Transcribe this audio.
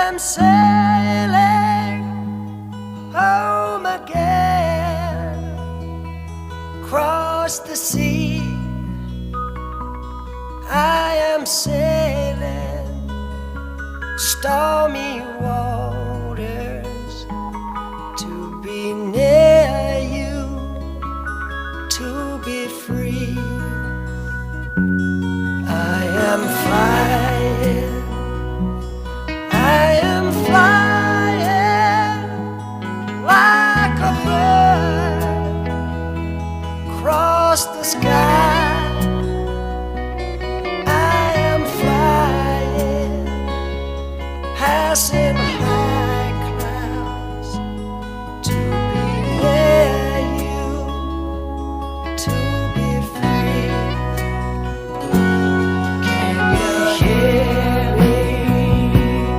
am sailing home again, across the sea. I am sailing stormy waters to be near you, to be free. I am flying, I am flying like a bird across the sky. I am flying, passing